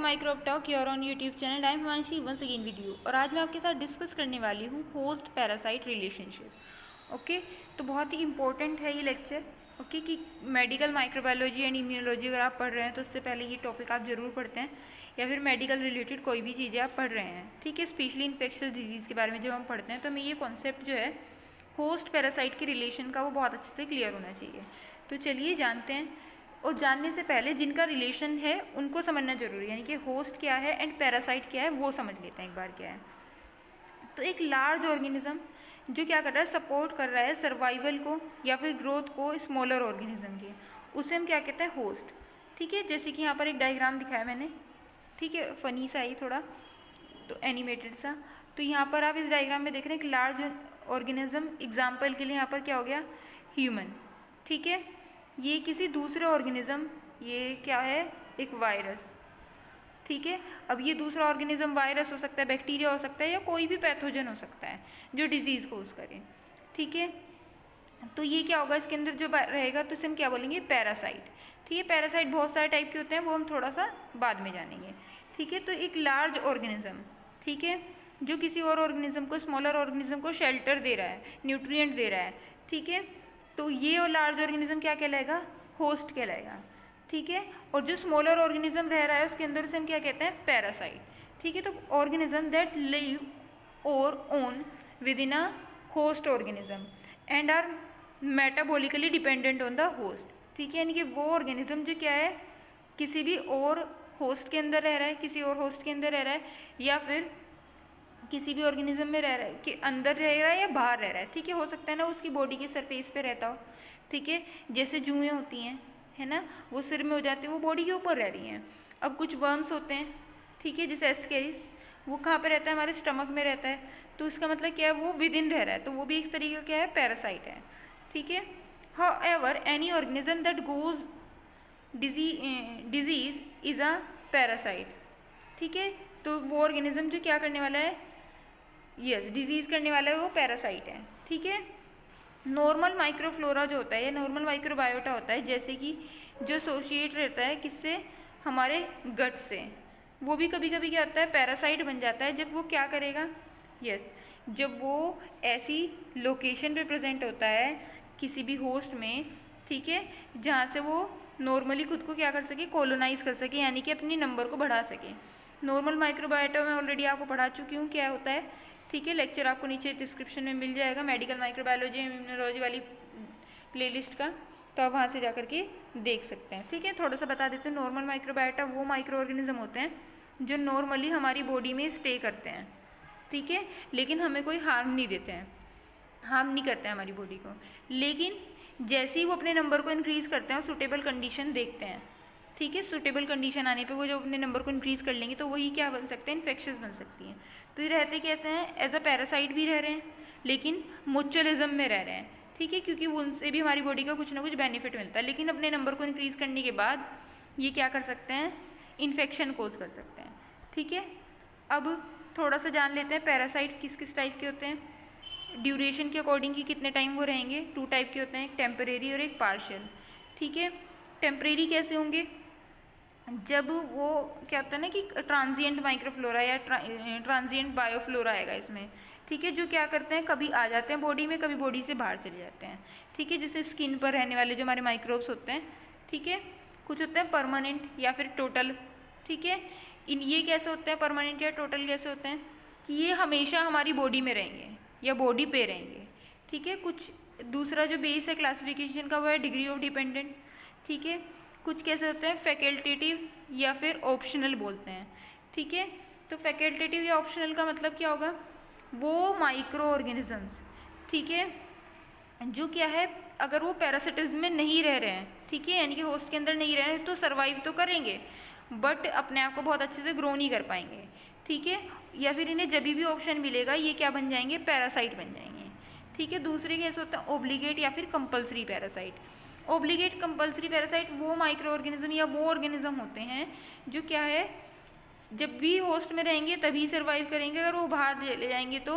To microbe talk your on YouTube channel. I am Himanshi once again with you. और आज मैं आपके साथ डिस्कस करने वाली हूँ होस्ट पैरासाइट रिलेशनशिप। ओके, तो बहुत ही इंपॉर्टेंट है ये लेक्चर। ओके कि मेडिकल माइक्रोबायोलॉजी एंड इम्यूनोलॉजी अगर आप पढ़ रहे हैं तो उससे पहले ये टॉपिक आप ज़रूर पढ़ते हैं, या फिर मेडिकल रिलेटेड कोई भी चीज़ें आप पढ़ रहे हैं। ठीक है, स्पेशली इन्फेक्शियस डिजीज़ के बारे में जब हम पढ़ते हैं तो हमें ये कॉन्सेप्ट जो है होस्ट पैरासाइट के रिलेशन का वो बहुत अच्छे से क्लियर होना चाहिए। तो चलिए जानते हैं। और जानने से पहले जिनका रिलेशन है उनको समझना जरूरी है, यानी कि होस्ट क्या है एंड पैरासाइट क्या है वो समझ लेते हैं एक बार क्या है। तो एक लार्ज ऑर्गेनिज्म जो क्या कर रहा है, सपोर्ट कर रहा है सर्वाइवल को या फिर ग्रोथ को स्मॉलर ऑर्गेनिज्म के, उसे हम क्या कहते हैं, होस्ट। ठीक है, जैसे कि यहाँ पर एक डायग्राम दिखाया मैंने, ठीक है, फनी सा ही थोड़ा, तो एनिमेटेड सा। तो यहाँ पर आप इस डायग्राम में देख रहे हैं कि लार्ज ऑर्गेनिज्म, एग्जाम्पल के लिए यहाँ पर क्या हो गया, ह्यूमन। ठीक है, ये किसी दूसरे ऑर्गेनिज्म, ये क्या है, एक वायरस। ठीक है, अब ये दूसरा ऑर्गेनिज्म वायरस हो सकता है, बैक्टीरिया हो सकता है, या कोई भी पैथोजन हो सकता है जो डिजीज़ कोज करे। ठीक है, तो ये क्या होगा, इसके अंदर जो रहेगा तो इसे हम क्या बोलेंगे, पैरासाइट। ठीक है, पैरासाइट बहुत सारे टाइप के होते हैं, वो हम थोड़ा सा बाद में जानेंगे। ठीक है, तो एक लार्ज ऑर्गेनिज्म, ठीक है, जो किसी और ऑर्गेनिज्म को, स्मॉलर ऑर्गेनिज्म को शेल्टर दे रहा है, न्यूट्रिएंट दे रहा है। ठीक है, तो ये और लार्ज ऑर्गेनिज्म क्या कहलाएगा, होस्ट कहलाएगा। ठीक है, और जो स्मॉलर ऑर्गेनिज्म रह रहा है उसके अंदर से हम क्या कहते हैं, पैरासाइट। ठीक है, तो ऑर्गेनिज्म दैट लिव और on within a host organism and are metabolically dependent on the host. ठीक है, यानी कि वो ऑर्गेनिज्म जो क्या है, किसी भी और होस्ट के अंदर रह रहा है, किसी और होस्ट के अंदर रह रहा है, या फिर किसी भी ऑर्गेनिज्म में रह रहा है, कि अंदर रह रहा है या बाहर रह रहा है। ठीक है, हो सकता है ना उसकी बॉडी के सरफेस पे रहता हो। ठीक है, जैसे जुएँ होती हैं, है ना, वो सिर में हो जाती है, वो बॉडी के ऊपर रह रही हैं। अब कुछ वर्म्स होते हैं, ठीक है, जैसे एस्केरिस, वो कहाँ पे रहता है, हमारे स्टमक में रहता है। तो उसका मतलब क्या है, वो विद इन रह रहा है, तो वो भी एक तरीके का क्या है, पैरासाइट है। ठीक है, however any organism that goes disease is a parasite. ठीक है, तो वो ऑर्गेनिज्म जो क्या करने वाला है, यस, डिजीज करने वाला है, वो पैरासाइट है। ठीक है, नॉर्मल माइक्रोफ्लोरा जो होता है या नॉर्मल माइक्रोबायोटा होता है, जैसे कि जो एसोसिएट रहता है किससे, हमारे गट से, वो भी कभी कभी क्या होता है, पैरासाइट बन जाता है। जब वो क्या करेगा, यस, जब वो ऐसी लोकेशन पे प्रेजेंट होता है किसी भी होस्ट में, ठीक है, जहाँ से वो नॉर्मली खुद को क्या कर सके, कॉलोनाइज कर सके, यानी कि अपनी नंबर को बढ़ा सके। नॉर्मल माइक्रोबायोटा में ऑलरेडी आपको पढ़ा चुकी हूँ क्या होता है। ठीक है, लेक्चर आपको नीचे डिस्क्रिप्शन में मिल जाएगा, मेडिकल माइक्रोबायोलॉजी एंड इम्यूनोलॉजी वाली प्लेलिस्ट का, तो आप वहाँ से जा करके देख सकते हैं। ठीक है, थोड़ा सा बता देते हैं, नॉर्मल माइक्रोबायोटा वो माइक्रो ऑर्गेनिज्म होते हैं जो नॉर्मली हमारी बॉडी में स्टे करते हैं। ठीक है, लेकिन हमें कोई हार्म नहीं देते हैं, हार्म नहीं करते हैं हमारी बॉडी को। लेकिन जैसे ही वो अपने नंबर को इंक्रीज़ करते हैं, सूटेबल कंडीशन देखते हैं। ठीक है, सूटेबल कंडीशन आने पे वो जो अपने नंबर को इंक्रीज़ कर लेंगे तो वही क्या बन सकते हैं, इन्फेक्शंस बन सकती हैं। तो ये रहते कैसे हैं, एज अ पैरासाइट भी रह रहे हैं, लेकिन मुचुअलिज्म में रह रहे हैं। ठीक है, क्योंकि उनसे भी हमारी बॉडी का कुछ ना कुछ बेनिफिट मिलता है, लेकिन अपने नंबर को इंक्रीज़ करने के बाद ये क्या कर सकते हैं, इन्फेक्शन कोज कर सकते हैं। ठीक है, अब थोड़ा सा जान लेते हैं पैरासाइट किस किस टाइप के होते हैं, ड्यूरेशन के अकॉर्डिंग कि कितने टाइम वो रहेंगे। 2 टाइप के होते हैं, एक टेम्परेरी और एक पार्शियल। ठीक है, टेम्परेरी कैसे होंगे, जब वो क्या होता है ना कि ट्रांजिएंट माइक्रोफ्लोरा या ट्रांजिएंट बायोफ्लोरा आएगा इसमें। ठीक है, जो क्या करते हैं, कभी आ जाते हैं बॉडी में, कभी बॉडी से बाहर चले जाते हैं। ठीक है, जैसे स्किन पर रहने वाले जो हमारे माइक्रोब्स होते हैं। ठीक है, कुछ होते हैं परमानेंट या फिर टोटल। ठीक है, ये कैसे होते हैं, परमानेंट या टोटल कैसे होते हैं, कि ये हमेशा हमारी बॉडी में रहेंगे या बॉडी पे रहेंगे। ठीक है, कुछ दूसरा जो बेस है क्लासिफिकेशन का वो है डिग्री ऑफ डिपेंडेंट। ठीक है, कुछ कैसे होते हैं, फैकल्टेटिव या फिर ऑप्शनल बोलते हैं। ठीक है, तो फैकल्टेटिव या ऑप्शनल का मतलब क्या होगा, वो माइक्रो ऑर्गेनिजम्स, ठीक है, जो क्या है, अगर वो पैरासिटिज्म में नहीं रह रहे हैं, ठीक है, यानी कि होस्ट के अंदर नहीं रह रहे हैं, तो सर्वाइव तो करेंगे बट अपने आप को बहुत अच्छे से ग्रो नहीं कर पाएंगे। ठीक है, या फिर इन्हें जब भी ऑप्शन मिलेगा ये क्या बन जाएंगे, पैरासाइट बन जाएंगे। ठीक है, दूसरे कैसे होता है, ओब्लिगेट या फिर compulsory parasite. Obligate compulsory parasite वो माइक्रो ऑर्गेनिज्म या वो ऑर्गेनिज्म होते हैं जो क्या है, जब भी होस्ट में रहेंगे तभी सर्वाइव करेंगे, अगर वो बाहर ले जाएंगे तो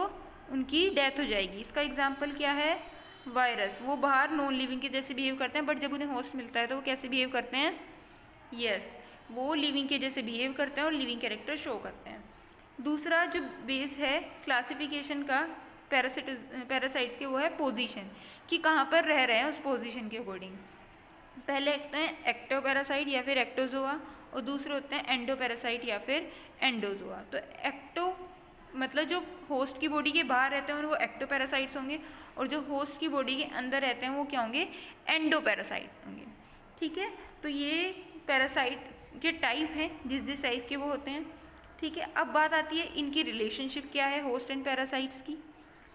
उनकी डेथ हो जाएगी। इसका एग्जाम्पल क्या है, वायरस, वो बाहर नॉन लिविंग के जैसे बिहेव करते हैं, बट जब उन्हें होस्ट मिलता है तो वो कैसे बिहेव करते हैं, यस, वो लिविंग के जैसे बिहेव करते हैं और लिविंग कैरेक्टर शो करते हैं। दूसरा जो बेस है क्लासिफिकेशन का पैरासाइट्स के, वो है पोजीशन, कि कहाँ पर रह रहे हैं उस पोजीशन के अकॉर्डिंग। पहले होते हैं एक्टोपैरासाइट या फिर एक्टोजोआ, और दूसरे होते हैं एंडोपैरासाइट या फिर एंडोजोआ। तो एक्टो मतलब जो होस्ट की बॉडी के बाहर रहते हैं वो एक्टोपैरासाइट्स होंगे, और जो होस्ट की बॉडी के अंदर रहते हैं वो क्या होंगे, एंडोपैरासाइट होंगे। ठीक है, तो ये पैरासाइट के टाइप हैं, जिस टाइप के वो होते हैं। ठीक है, अब बात आती है इनकी रिलेशनशिप क्या है होस्ट एंड पैरासाइट्स की।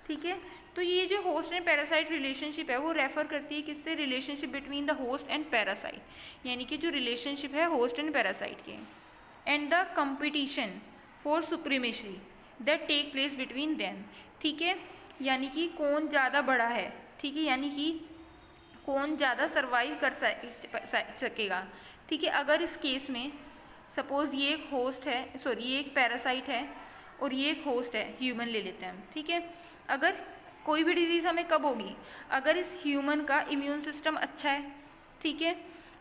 ठीक है, तो ये जो होस्ट एंड पैरासाइट रिलेशनशिप है वो रेफर करती है किससे, relationship between the host and parasite, यानी कि जो रिलेशनशिप है होस्ट एंड पैरासाइट के, and the competition for supremacy that take place between them. ठीक है, यानी कि कौन ज़्यादा बड़ा है। ठीक है, यानी कि कौन ज़्यादा सर्वाइव कर सकेगा। ठीक है, अगर इस केस में सपोज ये एक होस्ट है, सॉरी ये एक पैरासाइट है और ये एक होस्ट है, ह्यूमन ले लेते हैं हम। ठीक है, अगर कोई भी डिजीज़ हमें कब होगी, अगर इस ह्यूमन का इम्यून सिस्टम अच्छा है, ठीक है,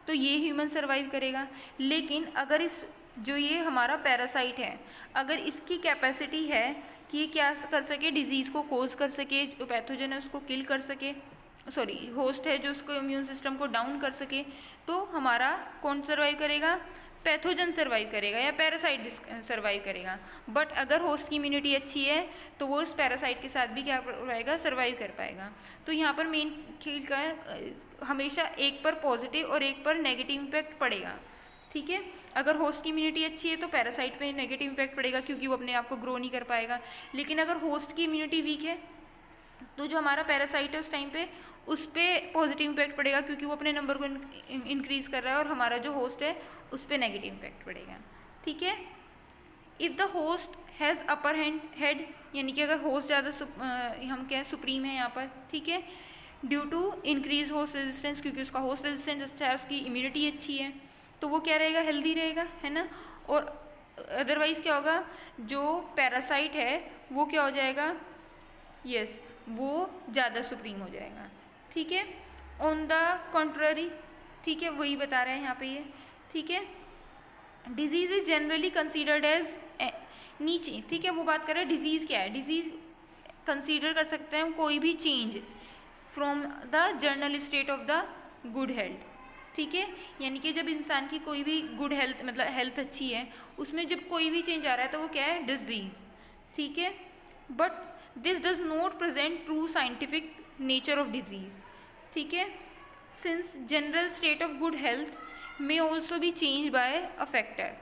तो ये ह्यूमन सर्वाइव करेगा। लेकिन अगर इस जो ये हमारा पैरासाइट है, अगर इसकी कैपेसिटी है कि ये क्या कर सके, डिजीज़ को कोज कर सके, जो पैथोजन है उसको किल कर सके, सॉरी होस्ट है जो उसको इम्यून सिस्टम को डाउन कर सके, तो हमारा कौन सर्वाइव करेगा, पैथोजन सर्वाइव करेगा या पैरासाइट सर्वाइव करेगा। बट अगर होस्ट की इम्यूनिटी अच्छी है तो वो इस पैरासाइट के साथ भी क्या पाएगा, सर्वाइव कर पाएगा। तो यहाँ पर मेन खेल का हमेशा एक पर पॉजिटिव और एक पर नेगेटिव इम्पैक्ट पड़ेगा। ठीक है, अगर होस्ट की इम्यूनिटी अच्छी है तो पैरासाइट पे नेगेटिव इम्पैक्ट पड़ेगा क्योंकि वो अपने आप को ग्रो नहीं कर पाएगा। लेकिन अगर होस्ट की इम्यूनिटी वीक है तो जो हमारा पैरासाइट है उस टाइम पे उस पर पॉजिटिव इम्पैक्ट पड़ेगा क्योंकि वो अपने नंबर को इंक्रीज़ कर रहा है, और हमारा जो होस्ट है उस पर नेगेटिव इम्पैक्ट पड़ेगा। ठीक है, if the host has upper head, यानी कि अगर होस्ट ज़्यादा हम क्या सुप्रीम है यहाँ पर, ठीक है, due to increase host resistance, क्योंकि उसका होस्ट रेजिस्टेंस अच्छा है, उसकी इम्यूनिटी अच्छी है, तो वो क्या रहेगा, हेल्दी रहेगा, है ना। और अदरवाइज़ क्या होगा, जो पैरासाइट है वो क्या हो जाएगा, यस वो ज़्यादा सुप्रीम हो जाएगा। ठीक है, ऑन द कॉन्ट्ररी, ठीक है, वही बता रहे हैं यहाँ पे ये। ठीक है, disease is generally considered as नीचे, ठीक है, वो बात कर रहे हैं डिजीज़ क्या है, डिजीज़ कंसीडर कर सकते हैं कोई भी change from the journal state of the good health. ठीक है, यानी कि जब इंसान की कोई भी गुड हेल्थ मतलब हेल्थ अच्छी है उसमें जब कोई भी चेंज आ रहा है तो वो क्या है, डिजीज़। ठीक है, but this does not present true scientific nature of disease. ठीक है, since general state of good health may also be change bye a factor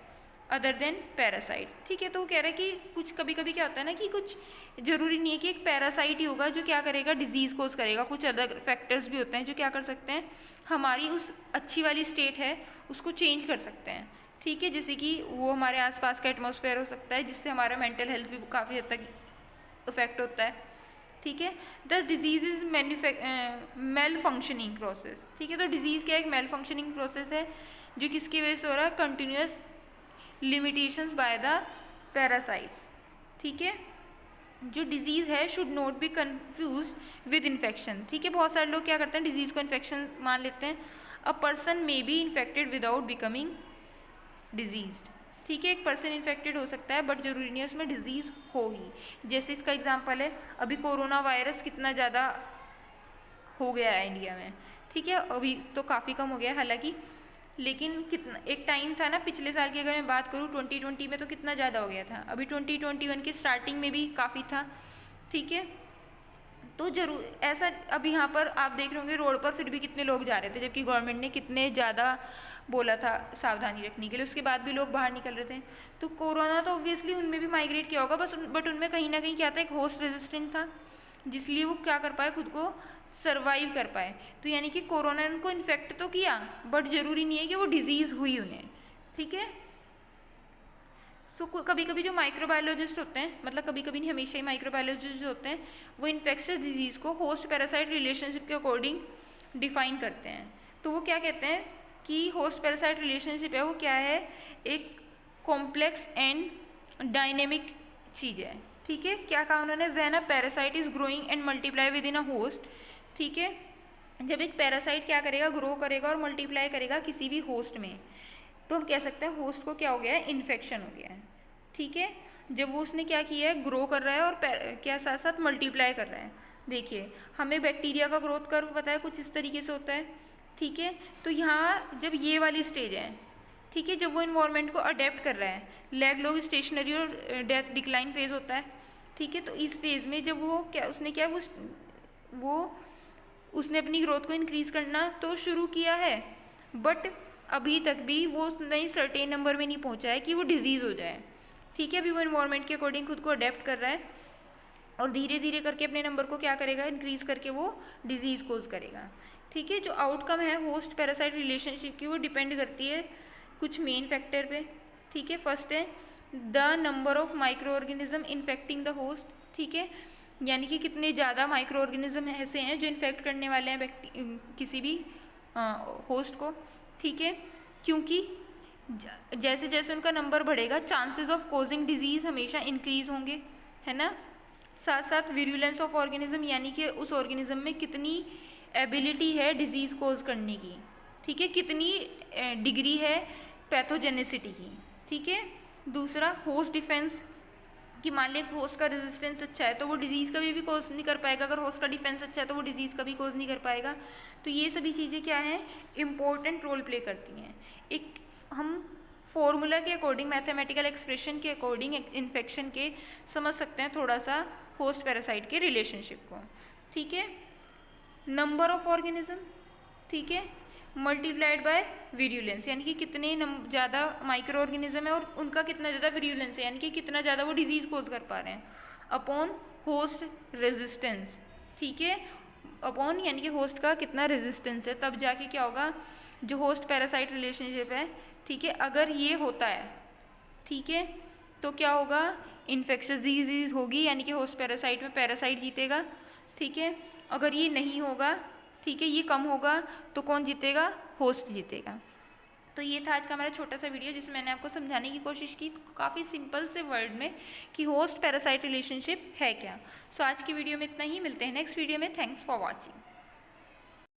other than parasite. ठीक है, तो वो कह रहा है कि कुछ कभी कभी क्या होता है ना कि कुछ ज़रूरी नहीं है कि एक पैरासाइट ही होगा जो क्या करेगा, डिजीज़ कोज करेगा, कुछ अदर फैक्टर्स भी होते हैं जो क्या कर सकते हैं, हमारी उस अच्छी वाली स्टेट है उसको चेंज कर सकते हैं। ठीक है, जैसे कि वो हमारे आसपास का एटमॉस्फेयर हो सकता है जिससे हमारा मेंटल हेल्थ भी काफ़ी हद तक इफेक्ट होता है। ठीक है, the disease is male functioning process. ठीक है, तो डिजीज़ क्या एक मेल फंक्शनिंग प्रोसेस है जो किसकी वजह से हो रहा है, continuous limitations by the parasites. ठीक है, जो डिजीज़ है should not be confuse with infection. ठीक है, बहुत सारे लोग क्या करते हैं डिजीज़ को इन्फेक्शन मान लेते हैं। A person may be infected without becoming diseased. ठीक है, एक पर्सन इन्फेक्टेड हो सकता है बट जरूरी नहीं है उसमें डिजीज़ हो ही। जैसे इसका एग्जांपल है अभी कोरोना वायरस कितना ज़्यादा हो गया है इंडिया में। ठीक है, अभी तो काफ़ी कम हो गया है हालांकि, लेकिन कितना एक टाइम था ना पिछले साल की अगर मैं बात करूँ 2020 में तो कितना ज़्यादा हो गया था। अभी 2021 की स्टार्टिंग में भी काफ़ी था। ठीक है, तो जरूर ऐसा अब यहाँ पर आप देख रहे होंगे रोड पर फिर भी कितने लोग जा रहे थे जबकि गवर्नमेंट ने कितने ज़्यादा बोला था सावधानी रखने के लिए, उसके बाद भी लोग बाहर निकल रहे थे। तो कोरोना तो ऑब्वियसली उनमें भी माइग्रेट किया होगा बट उनमें कहीं ना कहीं क्या था, एक होस्ट रेजिस्टेंट था जिसलिए वो क्या कर पाए, खुद को सर्वाइव कर पाए। तो यानी कि कोरोना ने उनको इन्फेक्ट तो किया बट ज़रूरी नहीं है कि वो डिजीज़ हुई उन्हें। ठीक है, सो कभी कभी जो माइक्रोबायोलॉजिस्ट होते हैं, मतलब कभी कभी नहीं हमेशा ही माइक्रोबायोलॉजिस्ट जो होते हैं वो इन्फेक्शियस डिजीज़ को होस्ट पैरासाइट रिलेशनशिप के अकॉर्डिंग डिफाइन करते हैं। तो वो क्या कहते हैं कि होस्ट पैरासाइट रिलेशनशिप है वो क्या है, एक कॉम्प्लेक्स एंड डायनेमिक चीज़ है। ठीक है, क्या कहा उन्होंने, when a parasite is growing and multiply with in a host. ठीक है, जब एक पैरासाइट क्या करेगा, ग्रो करेगा और मल्टीप्लाई करेगा किसी भी होस्ट में, तो हम कह सकते हैं होस्ट को क्या हो गया है, इन्फेक्शन हो गया है। ठीक है, जब वो उसने क्या किया है, ग्रो कर रहा है और क्या साथ साथ मल्टीप्लाई कर रहा है। देखिए हमें बैक्टीरिया का ग्रोथ कर्व पता है कुछ इस तरीके से होता है। ठीक है, तो यहाँ जब ये वाली स्टेज है, ठीक है, जब वो इन्वायरमेंट को अडेप्ट कर रहा है, लैग लॉग स्टेशनरी और डेथ डिक्लाइन फेज होता है। ठीक है, तो इस फेज में जब वो क्या उसने क्या वो उसने अपनी ग्रोथ को इंक्रीज करना तो शुरू किया है, बट अभी तक भी वो नई सर्टेन नंबर में नहीं पहुंचा है कि वो डिजीज़ हो जाए। ठीक है, अभी वो इन्वायरमेंट के अकॉर्डिंग खुद को अडेप्ट कर रहा है और धीरे धीरे करके अपने नंबर को क्या करेगा, इंक्रीज करके वो डिजीज़ कोज करेगा। ठीक है, जो आउटकम है होस्ट पैरासाइट रिलेशनशिप की, वो डिपेंड करती है कुछ मेन फैक्टर पे। ठीक है, फर्स्ट है the number of micro organism infecting the host. ठीक है, यानी कि कितने ज़्यादा माइक्रो ऑर्गेनिज्म ऐसे हैं जो इन्फेक्ट करने वाले हैं किसी भी होस्ट को। ठीक है, क्योंकि जैसे जैसे उनका नंबर बढ़ेगा चांसेस ऑफ कोजिंग डिजीज़ हमेशा इंक्रीज होंगे, है ना। साथ साथ विरुलेंस ऑफ ऑर्गेनिज्म, यानी कि उस ऑर्गेनिज्म में कितनी एबिलिटी है डिजीज़ कोज करने की। ठीक है, कितनी डिग्री है पैथोजेनिसिटी की। ठीक है, दूसरा होस्ट डिफेंस, कि मान लिया होस्ट का रेजिस्टेंस अच्छा है तो वो डिजीज़ कभी भी कोज नहीं कर पाएगा, अगर होस्ट का डिफेंस अच्छा है तो वो डिजीज़ कभी कोज नहीं कर पाएगा। तो ये सभी चीज़ें क्या हैं, इम्पोर्टेंट रोल प्ले करती हैं। एक हम फॉर्मूला के अकॉर्डिंग, मैथमेटिकल एक्सप्रेशन के अकॉर्डिंग इन्फेक्शन के समझ सकते हैं थोड़ा सा होस्ट पैरासाइट के रिलेशनशिप को। ठीक है, नंबर ऑफ ऑर्गेनिज्म, ठीक है, मल्टीप्लाइड बाय विरुलेंस, यानी कि कितने ज़्यादा माइक्रो ऑर्गेनिज्म है और उनका कितना ज़्यादा विरुलेंस है, यानी कि कितना ज़्यादा वो डिजीज़ कोज कर पा रहे हैं, अपॉन होस्ट रेजिस्टेंस। ठीक है, अपॉन यानी कि होस्ट का कितना रेजिस्टेंस है, तब जाके क्या होगा, जो होस्ट पैरासाइट रिलेशनशिप है, ठीक है, अगर ये होता है, ठीक है, तो क्या होगा, इन्फेक्शस डिजीज होगी, यानी कि होस्ट पैरासाइट में पैरासाइट जीतेगा। ठीक है, अगर ये नहीं होगा, ठीक है, ये कम होगा, तो कौन जीतेगा, होस्ट जीतेगा। तो ये था आज का हमारा छोटा सा वीडियो जिसमें मैंने आपको समझाने की कोशिश की काफ़ी सिंपल से वर्ड में कि होस्ट पैरासाइट रिलेशनशिप है क्या। सो आज की वीडियो में इतना ही, मिलते हैं नेक्स्ट वीडियो में। Thanks for watching.